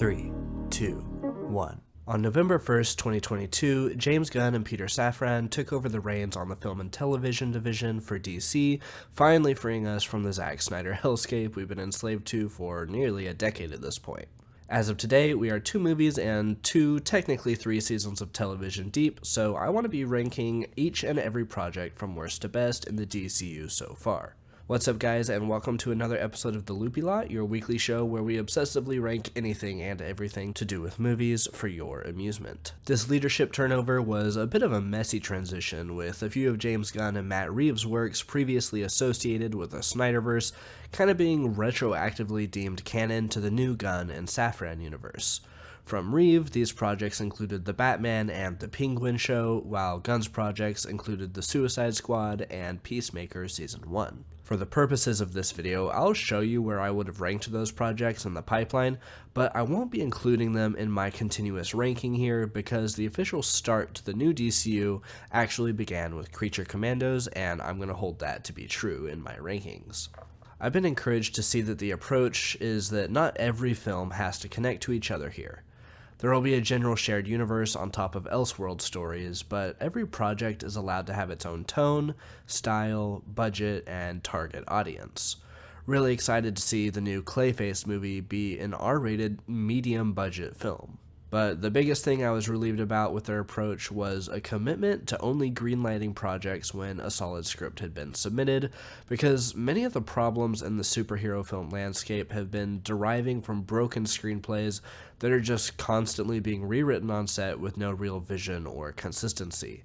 3, 2, 1. On November 1st, 2022, James Gunn and Peter Safran took over the reins on the film and television division for DC, finally freeing us from the Zack Snyder hellscape we've been enslaved to for nearly a decade at this point. As of today, we are 2 movies and 2, technically 3 seasons of television deep, so I want to be ranking each and every project from worst to best in the DCU so far. What's up, guys, and welcome to another episode of The Loopy Lot, your weekly show where we obsessively rank anything and everything to do with movies for your amusement. This leadership turnover was a bit of a messy transition, with a few of James Gunn and Matt Reeves' works previously associated with the Snyderverse kind of being retroactively deemed canon to the new Gunn and Safran universe. From Reeve, these projects included The Batman and The Penguin Show, while Gunn's projects included The Suicide Squad and Peacemaker Season 1. For the purposes of this video, I'll show you where I would have ranked those projects in the pipeline, but I won't be including them in my continuous ranking here because the official start to the new DCU actually began with Creature Commandos, and I'm going to hold that to be true in my rankings. I've been encouraged to see that the approach is that not every film has to connect to each other here. There will be a general shared universe on top of Elseworld stories, but every project is allowed to have its own tone, style, budget, and target audience. Really excited to see the new Clayface movie be an R-rated, medium-budget film. But the biggest thing I was relieved about with their approach was a commitment to only greenlighting projects when a solid script had been submitted, because many of the problems in the superhero film landscape have been deriving from broken screenplays that are just constantly being rewritten on set with no real vision or consistency.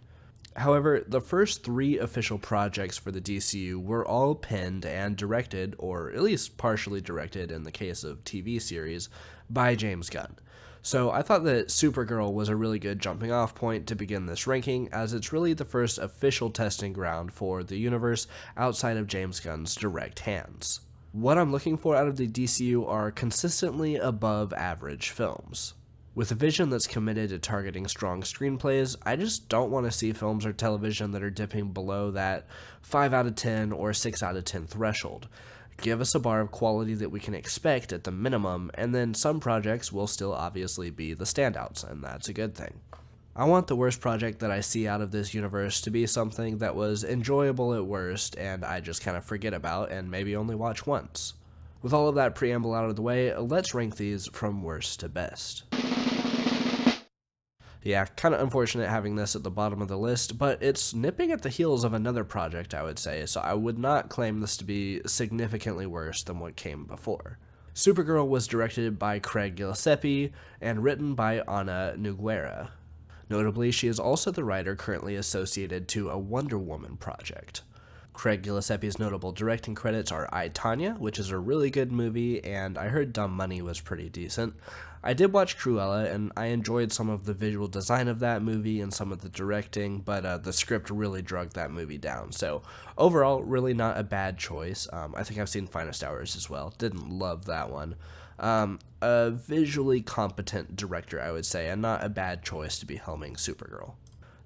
However, the first 3 official projects for the DCU were all penned and directed, or at least partially directed in the case of TV series, by James Gunn. So I thought that Supergirl was a really good jumping off point to begin this ranking, as it's really the first official testing ground for the universe outside of James Gunn's direct hands. What I'm looking for out of the DCU are consistently above average films. With a vision that's committed to targeting strong screenplays, I just don't want to see films or television that are dipping below that 5 out of 10 or 6 out of 10 threshold. Give us a bar of quality that we can expect at the minimum, and then some projects will still obviously be the standouts, and that's a good thing. I want the worst project that I see out of this universe to be something that was enjoyable at worst and I just kind of forget about and maybe only watch once. With all of that preamble out of the way, let's rank these from worst to best. Yeah, kind of unfortunate having this at the bottom of the list, but it's nipping at the heels of another project, I would say, so I would not claim this to be significantly worse than what came before. Supergirl was directed by Craig Gillespie and written by Ana Nogueira. Notably, she is also the writer currently associated to a Wonder Woman project. Craig Gillespie's notable directing credits are I, Tonya, which is a really good movie, and I heard Dumb Money was pretty decent. I did watch Cruella, and I enjoyed some of the visual design of that movie and some of the directing, but the script really drug that movie down. So overall, really not a bad choice. I think I've seen Finest Hours as well. Didn't love that one. A visually competent director, I would say, and not a bad choice to be helming Supergirl.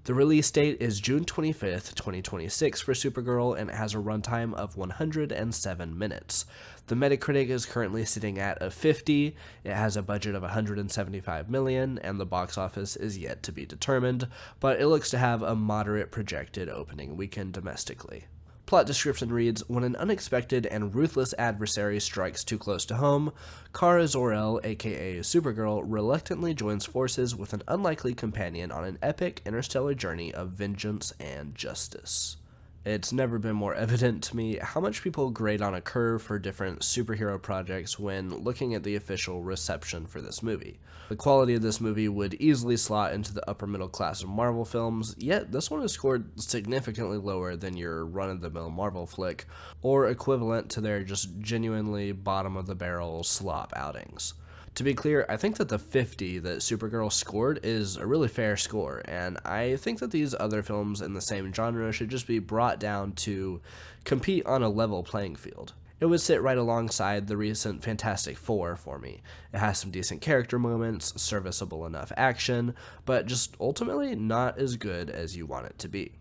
The release date is June 25th, 2026 for Supergirl, and it has a runtime of 107 minutes. The Metacritic is currently sitting at a 50, it has a budget of $175 million, and the box office is yet to be determined, but it looks to have a moderate projected opening weekend domestically. Plot description reads, when an unexpected and ruthless adversary strikes too close to home, Kara Zor-El, aka Supergirl, reluctantly joins forces with an unlikely companion on an epic interstellar journey of vengeance and justice. It's never been more evident to me how much people grade on a curve for different superhero projects when looking at the official reception for this movie. The quality of this movie would easily slot into the upper middle class of Marvel films, yet this one is scored significantly lower than your run-of-the-mill Marvel flick, or equivalent to their just genuinely bottom-of-the-barrel slop outings. To be clear, I think that the 50 that Supergirl scored is a really fair score, and I think that these other films in the same genre should just be brought down to compete on a level playing field. It would sit right alongside the recent Fantastic Four for me. It has some decent character moments, serviceable enough action, but just ultimately not as good as you want it to be.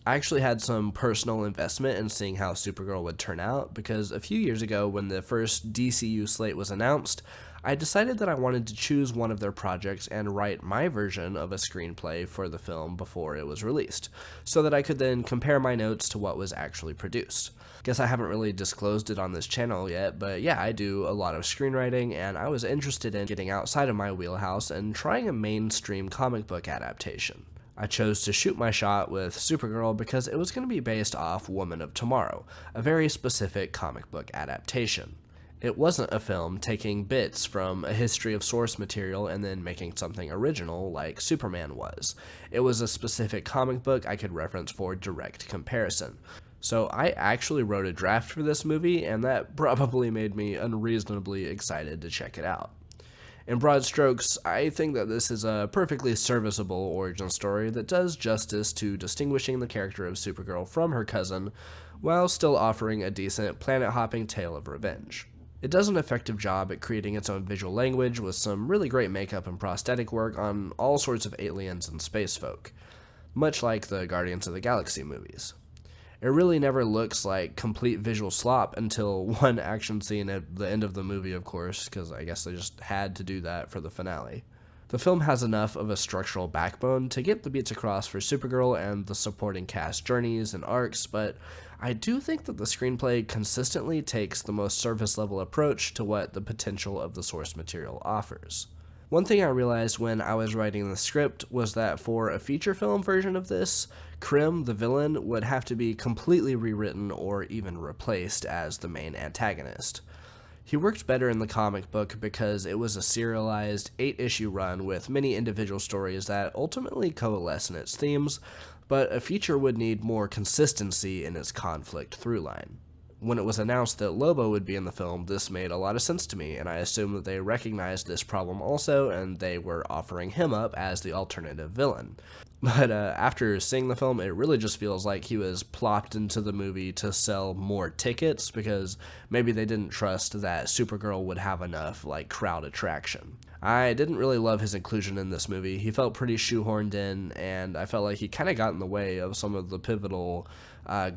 I actually had some personal investment in seeing how Supergirl would turn out because a few years ago, when the first DCU slate was announced, I decided that I wanted to choose one of their projects and write my version of a screenplay for the film before it was released, so that I could then compare my notes to what was actually produced. Guess I haven't really disclosed it on this channel yet, but yeah, I do a lot of screenwriting, and I was interested in getting outside of my wheelhouse and trying a mainstream comic book adaptation. I chose to shoot my shot with Supergirl because it was going to be based off Woman of Tomorrow, a very specific comic book adaptation. It wasn't a film taking bits from a history of source material and then making something original like Superman was. It was a specific comic book I could reference for direct comparison. So I actually wrote a draft for this movie, and that probably made me unreasonably excited to check it out. In broad strokes, I think that this is a perfectly serviceable origin story that does justice to distinguishing the character of Supergirl from her cousin, while still offering a decent planet-hopping tale of revenge. It does an effective job at creating its own visual language with some really great makeup and prosthetic work on all sorts of aliens and space folk, much like the Guardians of the Galaxy movies. It really never looks like complete visual slop until one action scene at the end of the movie, of course, because I guess they just had to do that for the finale. The film has enough of a structural backbone to get the beats across for Supergirl and the supporting cast journeys and arcs, but I do think that the screenplay consistently takes the most surface-level approach to what the potential of the source material offers. One thing I realized when I was writing the script was that for a feature film version of this, Krim, the villain, would have to be completely rewritten or even replaced as the main antagonist. He worked better in the comic book because it was a serialized 8-issue run with many individual stories that ultimately coalesce in its themes, but a feature would need more consistency in its conflict throughline. When it was announced that Lobo would be in the film, this made a lot of sense to me, and I assumed that they recognized this problem also, and they were offering him up as the alternative villain. But after seeing the film, it really just feels like he was plopped into the movie to sell more tickets, because maybe they didn't trust that Supergirl would have enough, crowd attraction. I didn't really love his inclusion in this movie. He felt pretty shoehorned in, and I felt like he kind of got in the way of some of the pivotal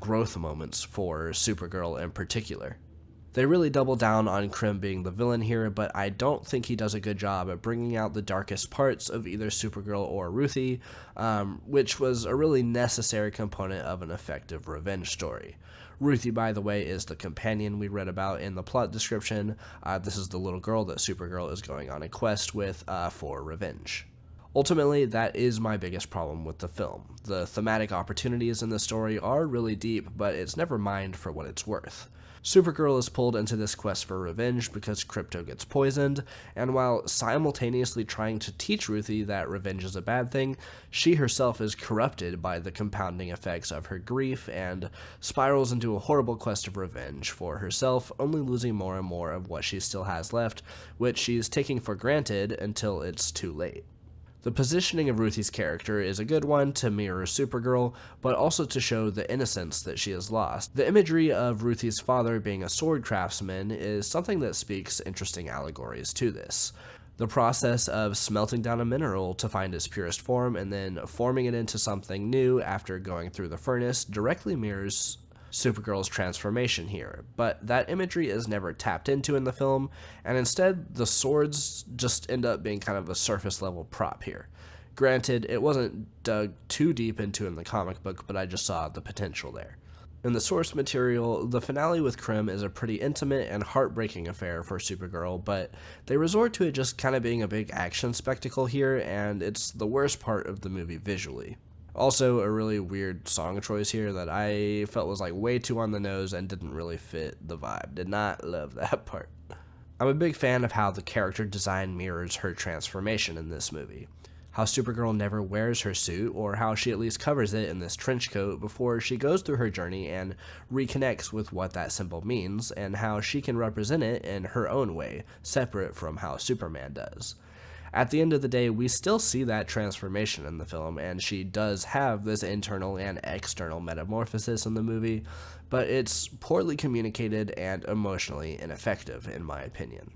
growth moments for Supergirl in particular. They really double down on Krim being the villain here, but I don't think he does a good job at bringing out the darkest parts of either Supergirl or Ruthie, which was a really necessary component of an effective revenge story. Ruthie, by the way, is the companion we read about in the plot description. This is the little girl that Supergirl is going on a quest with for revenge. Ultimately, that is my biggest problem with the film. The thematic opportunities in the story are really deep, but it's never mined for what it's worth. Supergirl is pulled into this quest for revenge because Krypto gets poisoned, and while simultaneously trying to teach Ruthie that revenge is a bad thing, she herself is corrupted by the compounding effects of her grief and spirals into a horrible quest of revenge for herself, only losing more and more of what she still has left, which she's taking for granted until it's too late. The positioning of Ruthie's character is a good one to mirror Supergirl, but also to show the innocence that she has lost. The imagery of Ruthie's father being a sword craftsman is something that speaks interesting allegories to this. The process of smelting down a mineral to find its purest form and then forming it into something new after going through the furnace directly mirrors Supergirl's transformation here, but that imagery is never tapped into in the film, and instead the swords just end up being kind of a surface level prop here. Granted, it wasn't dug too deep into in the comic book, but I just saw the potential there. In the source material, the finale with Krim is a pretty intimate and heartbreaking affair for Supergirl, but they resort to it just kind of being a big action spectacle here, and it's the worst part of the movie visually. Also, a really weird song choice here that I felt was way too on the nose and didn't really fit the vibe. Did not love that part. I'm a big fan of how the character design mirrors her transformation in this movie. How Supergirl never wears her suit, or how she at least covers it in this trench coat before she goes through her journey and reconnects with what that symbol means, and how she can represent it in her own way, separate from how Superman does. At the end of the day, we still see that transformation in the film, and she does have this internal and external metamorphosis in the movie, but it's poorly communicated and emotionally ineffective, in my opinion.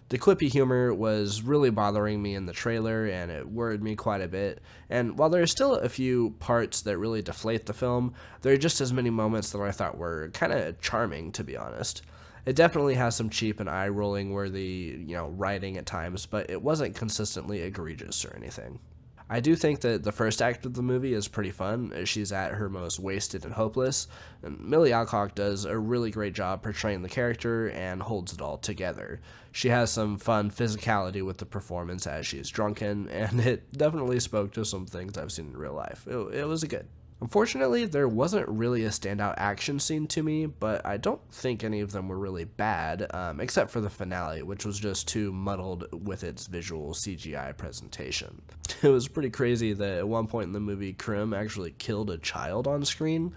The quippy humor was really bothering me in the trailer, and it worried me quite a bit. And while there are still a few parts that really deflate the film, there are just as many moments that I thought were kind of charming, to be honest. It definitely has some cheap and eye-rolling worthy, writing at times, but it wasn't consistently egregious or anything. I do think that the first act of the movie is pretty fun, as she's at her most wasted and hopeless, and Millie Alcock does a really great job portraying the character and holds it all together. She has some fun physicality with the performance as she's drunken, and it definitely spoke to some things I've seen in real life. It was good. Unfortunately, there wasn't really a standout action scene to me, but I don't think any of them were really bad, except for the finale, which was just too muddled with its visual CGI presentation. It was pretty crazy that at one point in the movie, Krim actually killed a child on screen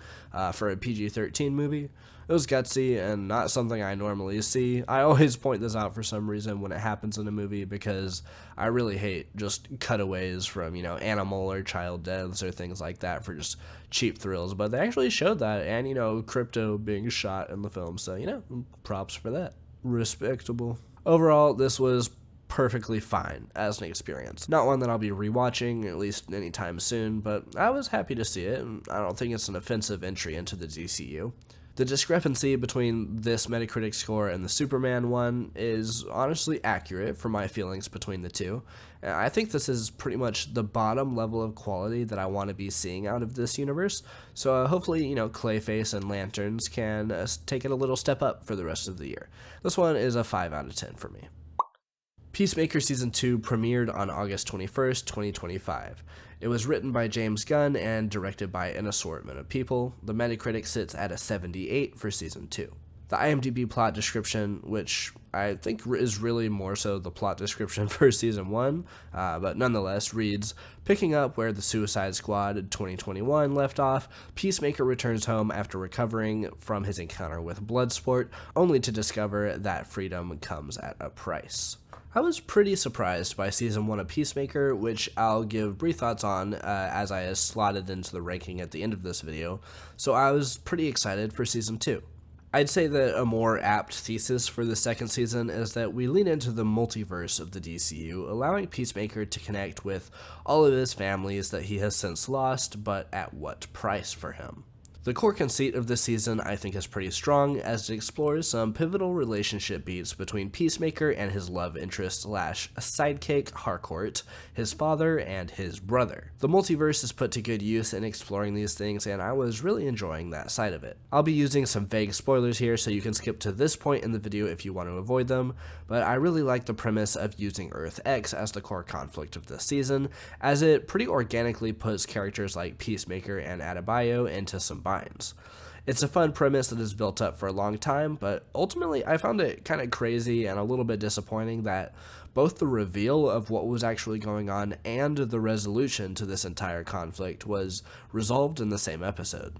for a PG-13 movie. It was gutsy and not something I normally see. I always point this out for some reason when it happens in a movie because I really hate just cutaways from, animal or child deaths or things like that for just cheap thrills. But they actually showed that and, Crypto being shot in the film. So, props for that. Respectable. Overall, this was perfectly fine as an experience. Not one that I'll be rewatching, at least anytime soon, but I was happy to see it, and I don't think it's an offensive entry into the DCU. The discrepancy between this Metacritic score and the Superman one is honestly accurate for my feelings between the two. I think this is pretty much the bottom level of quality that I want to be seeing out of this universe, so hopefully, Clayface and Lanterns can take it a little step up for the rest of the year. This one is a 5 out of 10 for me. Peacemaker Season 2 premiered on August 21st, 2025. It was written by James Gunn and directed by an assortment of people. The Metacritic sits at a 78 for Season 2. The IMDb plot description, which I think is really more so the plot description for Season 1, but nonetheless reads, picking up where the Suicide Squad 2021 left off, Peacemaker returns home after recovering from his encounter with Bloodsport, only to discover that freedom comes at a price. I was pretty surprised by Season 1 of Peacemaker, which I'll give brief thoughts on as I slotted into the ranking at the end of this video, so I was pretty excited for Season 2. I'd say that a more apt thesis for the second season is that we lean into the multiverse of the DCU, allowing Peacemaker to connect with all of his families that he has since lost, but at what price for him. The core conceit of this season I think is pretty strong, as it explores some pivotal relationship beats between Peacemaker and his love interest / sidekick Harcourt, his father, and his brother. The multiverse is put to good use in exploring these things, and I was really enjoying that side of it. I'll be using some vague spoilers here, so you can skip to this point in the video if you want to avoid them, but I really like the premise of using Earth X as the core conflict of this season, as it pretty organically puts characters like Peacemaker and Adebayo into some binds. It's a fun premise that is built up for a long time, but ultimately I found it kind of crazy and a little bit disappointing that both the reveal of what was actually going on and the resolution to this entire conflict was resolved in the same episode.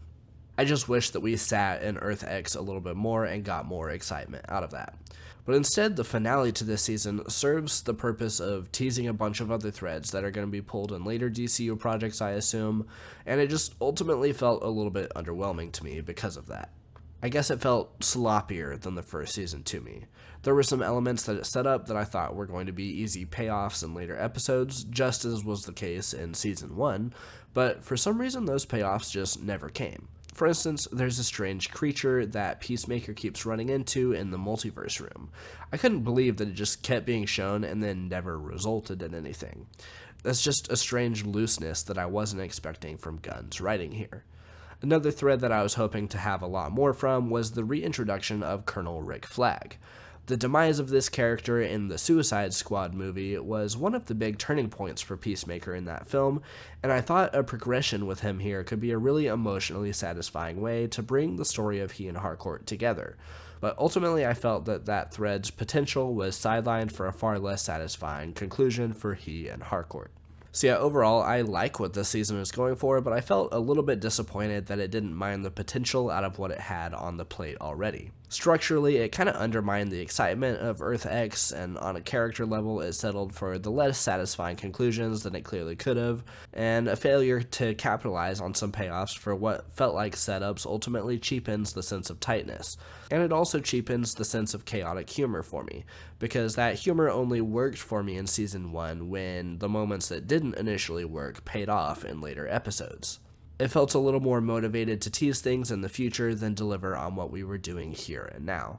I just wish that we sat in Earth X a little bit more and got more excitement out of that. But instead, the finale to this season serves the purpose of teasing a bunch of other threads that are going to be pulled in later DCU projects, I assume, and it just ultimately felt a little bit underwhelming to me because of that. I guess it felt sloppier than the first season to me. There were some elements that it set up that I thought were going to be easy payoffs in later episodes, just as was the case in Season 1, but for some reason those payoffs just never came. For instance, there's a strange creature that Peacemaker keeps running into in the multiverse room. I couldn't believe that it just kept being shown and then never resulted in anything. That's just a strange looseness that I wasn't expecting from Gunn's writing here. Another thread that I was hoping to have a lot more from was the reintroduction of Colonel Rick Flag. The demise of this character in the Suicide Squad movie was one of the big turning points for Peacemaker in that film, and I thought a progression with him here could be a really emotionally satisfying way to bring the story of he and Harcourt together. But ultimately I felt that that thread's potential was sidelined for a far less satisfying conclusion for he and Harcourt. So yeah, overall, I like what this season is going for, but I felt a little bit disappointed that it didn't mine the potential out of what it had on the plate already. Structurally, it kind of undermined the excitement of Earth X, and on a character level, it settled for the less satisfying conclusions than it clearly could have, and a failure to capitalize on some payoffs for what felt like setups ultimately cheapens the sense of tightness. And it also cheapens the sense of chaotic humor for me, because that humor only worked for me in season 1 when the moments that didn't initially work paid off in later episodes. It felt a little more motivated to tease things in the future than deliver on what we were doing here and now.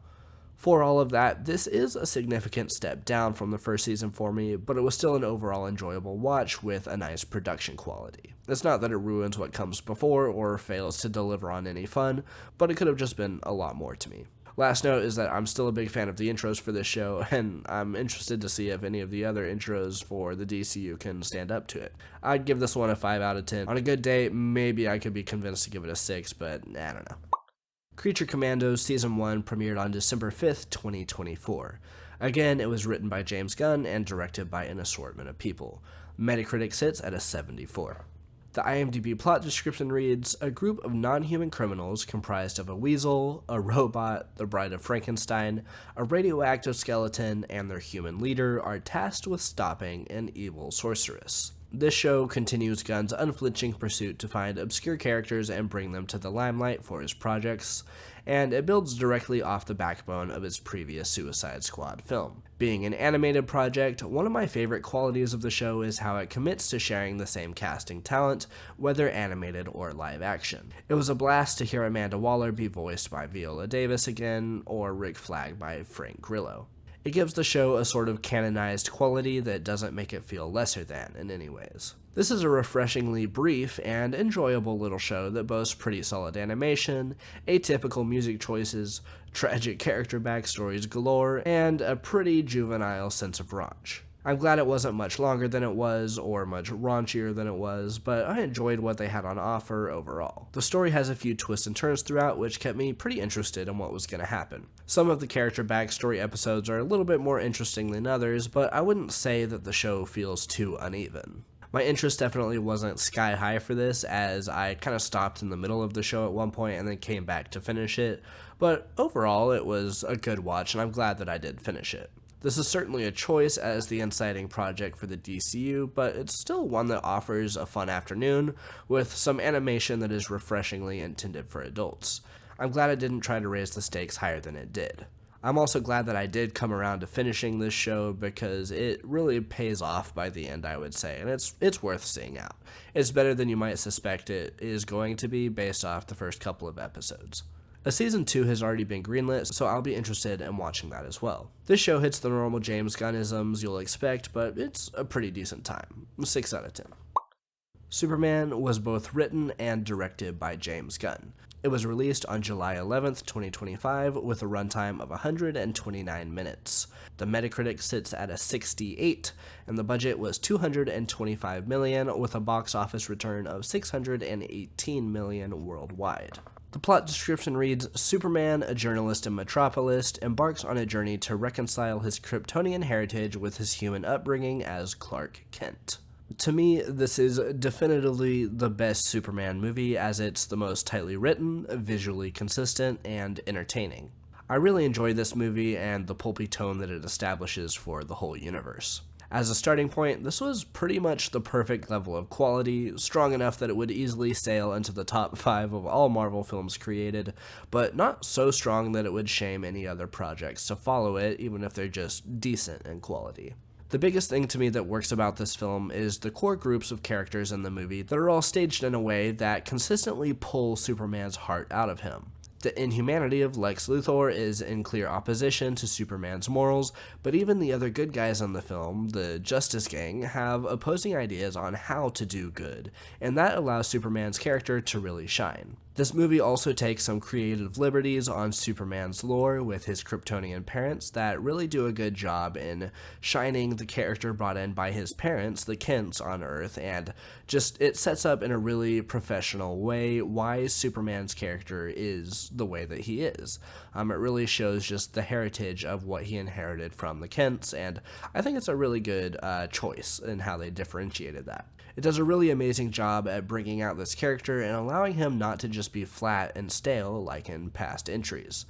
For all of that, this is a significant step down from the first season for me, but it was still an overall enjoyable watch with a nice production quality. It's not that it ruins what comes before or fails to deliver on any fun, but it could have just been a lot more to me. Last note is that I'm still a big fan of the intros for this show, and I'm interested to see if any of the other intros for the DCU can stand up to it. I'd give this one a 5 out of 10. On a good day, maybe I could be convinced to give it a 6, but I don't know. Creature Commandos Season 1 premiered on December 5th, 2024. Again, it was written by James Gunn and directed by an assortment of people. Metacritic sits at a 74. The IMDb plot description reads, a group of non-human criminals comprised of a weasel, a robot, the Bride of Frankenstein, a radioactive skeleton, and their human leader are tasked with stopping an evil sorceress. This show continues Gunn's unflinching pursuit to find obscure characters and bring them to the limelight for his projects, and it builds directly off the backbone of his previous Suicide Squad film. Being an animated project, one of my favorite qualities of the show is how it commits to sharing the same casting talent, whether animated or live action. It was a blast to hear Amanda Waller be voiced by Viola Davis again, or Rick Flag by Frank Grillo. It gives the show a sort of canonized quality that doesn't make it feel lesser than in any ways. This is a refreshingly brief and enjoyable little show that boasts pretty solid animation, atypical music choices, tragic character backstories galore, and a pretty juvenile sense of raunch. I'm glad it wasn't much longer than it was, or much raunchier than it was, but I enjoyed what they had on offer overall. The story has a few twists and turns throughout, which kept me pretty interested in what was going to happen. Some of the character backstory episodes are a little bit more interesting than others, but I wouldn't say that the show feels too uneven. My interest definitely wasn't sky high for this, as I kind of stopped in the middle of the show at one point and then came back to finish it, but overall it was a good watch and I'm glad that I did finish it. This is certainly a choice as the inciting project for the DCU, but it's still one that offers a fun afternoon with some animation that is refreshingly intended for adults. I'm glad it didn't try to raise the stakes higher than it did. I'm also glad that I did come around to finishing this show because it really pays off by the end, I would say, and it's worth seeing out. It's better than you might suspect it is going to be based off the first couple of episodes. A season 2 has already been greenlit, so I'll be interested in watching that as well. This show hits the normal James Gunnisms you'll expect, but it's a pretty decent time. 6 out of 10. Superman was both written and directed by James Gunn. It was released on July 11th, 2025, with a runtime of 129 minutes. The Metacritic sits at a 68, and the budget was $225 million, with a box office return of $618 million worldwide. The plot description reads, Superman, a journalist in Metropolis, embarks on a journey to reconcile his Kryptonian heritage with his human upbringing as Clark Kent. To me, this is definitively the best Superman movie, as it's the most tightly written, visually consistent, and entertaining. I really enjoy this movie and the pulpy tone that it establishes for the whole universe. As a starting point, this was pretty much the perfect level of quality, strong enough that it would easily sail into the top 5 of all Marvel films created, but not so strong that it would shame any other projects to follow it, even if they're just decent in quality. The biggest thing to me that works about this film is the core groups of characters in the movie that are all staged in a way that consistently pull Superman's heart out of him. The inhumanity of Lex Luthor is in clear opposition to Superman's morals, but even the other good guys in the film, the Justice Gang, have opposing ideas on how to do good, and that allows Superman's character to really shine. This movie also takes some creative liberties on Superman's lore with his Kryptonian parents that really do a good job in shining the character brought in by his parents, the Kents, on Earth, and just it sets up in a really professional way why Superman's character is the way that he is. It really shows just the heritage of what he inherited from the Kents, and I think it's a really good choice in how they differentiated that. It does a really amazing job at bringing out this character and allowing him not to just be flat and stale like in past entries.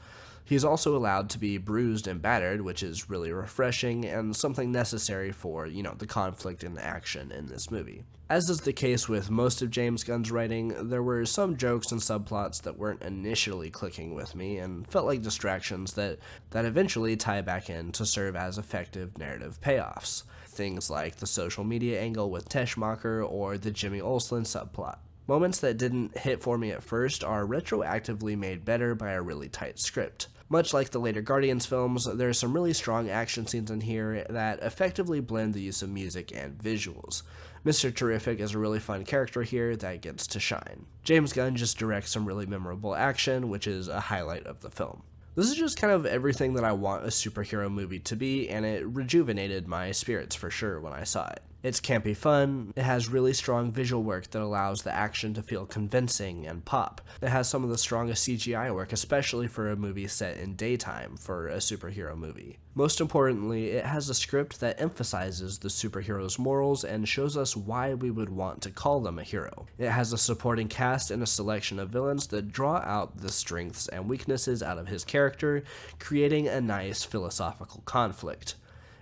He's also allowed to be bruised and battered, which is really refreshing and something necessary for, the conflict and action in this movie. As is the case with most of James Gunn's writing, there were some jokes and subplots that weren't initially clicking with me and felt like distractions that eventually tie back in to serve as effective narrative payoffs. Things like the social media angle with Teschmacher or the Jimmy Olsen subplot. Moments that didn't hit for me at first are retroactively made better by a really tight script. Much like the later Guardians films, there are some really strong action scenes in here that effectively blend the use of music and visuals. Mr. Terrific is a really fun character here that gets to shine. James Gunn just directs some really memorable action, which is a highlight of the film. This is just kind of everything that I want a superhero movie to be, and it rejuvenated my spirits for sure when I saw it. It's campy fun, it has really strong visual work that allows the action to feel convincing and pop. It has some of the strongest CGI work, especially for a movie set in daytime for a superhero movie. Most importantly, it has a script that emphasizes the superhero's morals and shows us why we would want to call them a hero. It has a supporting cast and a selection of villains that draw out the strengths and weaknesses out of his character, creating a nice philosophical conflict.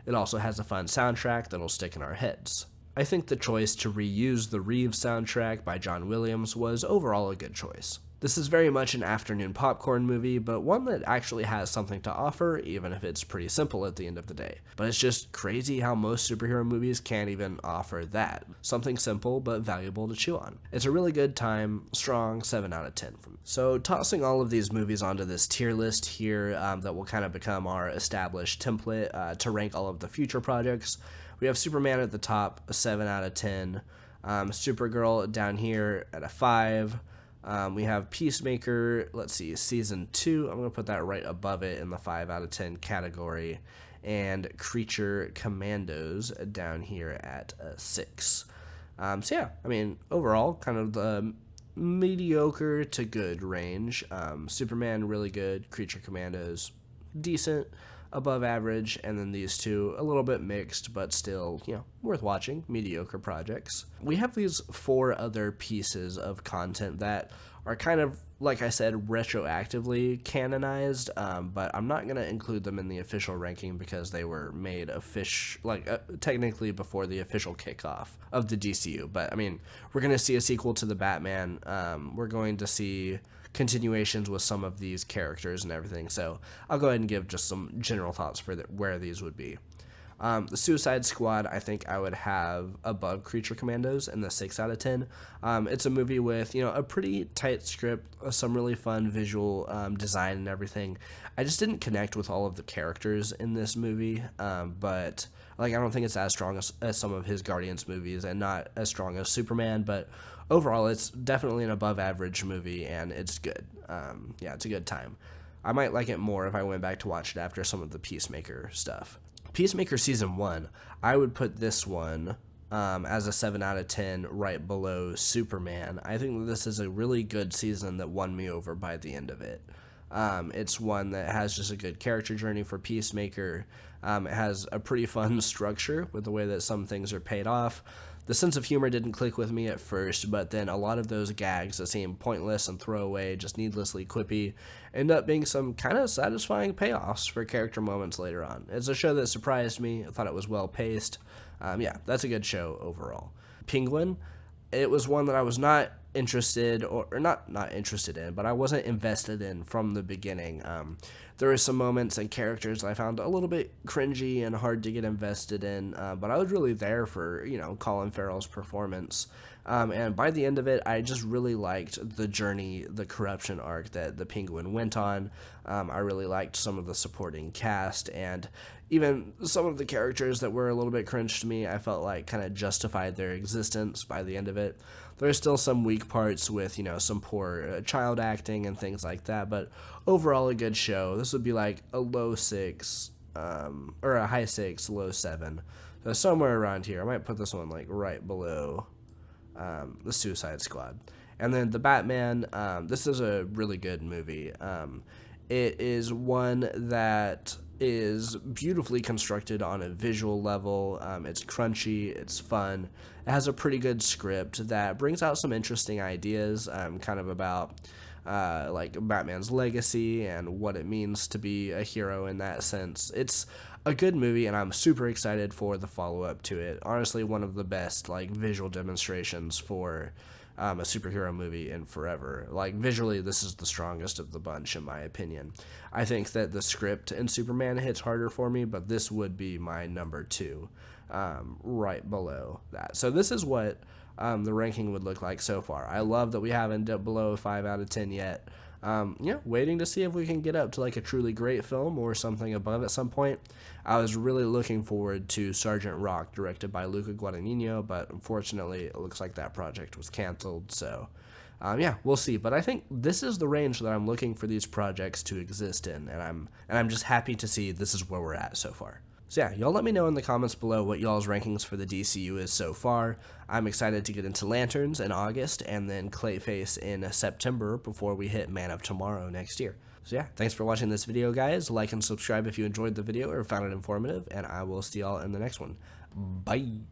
It also has a fun soundtrack that'll stick in our heads. I think the choice to reuse the Reeves soundtrack by John Williams was overall a good choice. This is very much an afternoon popcorn movie, but one that actually has something to offer, even if it's pretty simple at the end of the day. But it's just crazy how most superhero movies can't even offer that. Something simple, but valuable to chew on. It's a really good time, strong 7 out of 10 from me. So tossing all of these movies onto this tier list here that will kind of become our established template to rank all of the future projects. We have Superman at the top, a 7 out of 10. Supergirl down here at a 5. We have Peacemaker, let's see, season 2. I'm going to put that right above it in the 5 out of 10 category. And Creature Commandos down here at a 6. So yeah, I mean, overall, kind of the mediocre to good range. Superman, really good. Creature Commandos, decent. Above average, and then these two a little bit mixed, but still, worth watching, mediocre projects. We have these 4 other pieces of content that are kind of, like I said, retroactively canonized, but I'm not going to include them in the official ranking because they were made technically before the official kickoff of the DCU. But, I mean, we're going to see a sequel to the Batman. We're going to see continuations with some of these characters and everything, so I'll go ahead and give just some general thoughts for where these would be. The Suicide Squad, I think I would have above Creature Commandos in the 6 out of 10. It's a movie with, a pretty tight script, some really fun visual design and everything. I just didn't connect with all of the characters in this movie, but I don't think it's as strong as some of his Guardians movies and not as strong as Superman, but overall, it's definitely an above-average movie, and it's good. It's a good time. I might like it more if I went back to watch it after some of the Peacemaker stuff. Peacemaker Season 1, I would put this one as a 7 out of 10 right below Superman. I think that this is a really good season that won me over by the end of it. It's one that has just a good character journey for Peacemaker. It has a pretty fun structure with the way that some things are paid off. The sense of humor didn't click with me at first, but then a lot of those gags that seem pointless and throwaway, just needlessly quippy, end up being some kind of satisfying payoffs for character moments later on. It's a show that surprised me. I thought it was well paced. That's a good show overall. Penguin, it was one that I was not interested, or not interested in, but I wasn't invested in from the beginning. There were some moments and characters I found a little bit cringy and hard to get invested in, but I was really there for, Colin Farrell's performance. And by the end of it, I just really liked the journey, the corruption arc that the Penguin went on. I really liked some of the supporting cast, and even some of the characters that were a little bit cringe to me, I felt like kind of justified their existence by the end of it. There's still some weak parts with, some poor child acting and things like that, but overall a good show. This would be like a low 6, or a high 6, low 7. So somewhere around here. I might put this one like right below the Suicide Squad. And then the Batman, this is a really good movie. It is one that is beautifully constructed on a visual level. It's crunchy, it's fun. It has a pretty good script that brings out some interesting ideas, kind of about like Batman's legacy and what it means to be a hero in that sense. It's a good movie, and I'm super excited for the follow-up to it. Honestly, one of the best like visual demonstrations for a superhero movie in forever. Like visually, this is the strongest of the bunch in my opinion. I think that the script in Superman hits harder for me, but this would be my number 2, right below that. So this is what the ranking would look like so far. I love that we haven't dipped below a 5 out of 10 yet. Waiting to see if we can get up to like a truly great film or something above at some point. I was really looking forward to Sergeant Rock, directed by Luca Guadagnino, but unfortunately it looks like that project was canceled, so we'll see. But I think this is the range that I'm looking for these projects to exist in, and I'm just happy to see this is where we're at so far. So yeah, y'all let me know in the comments below what y'all's rankings for the DCU is so far. I'm excited to get into Lanterns in August and then Clayface in September before we hit Man of Tomorrow next year. So yeah, thanks for watching this video, guys. Like and subscribe if you enjoyed the video or found it informative, and I will see y'all in the next one. Bye!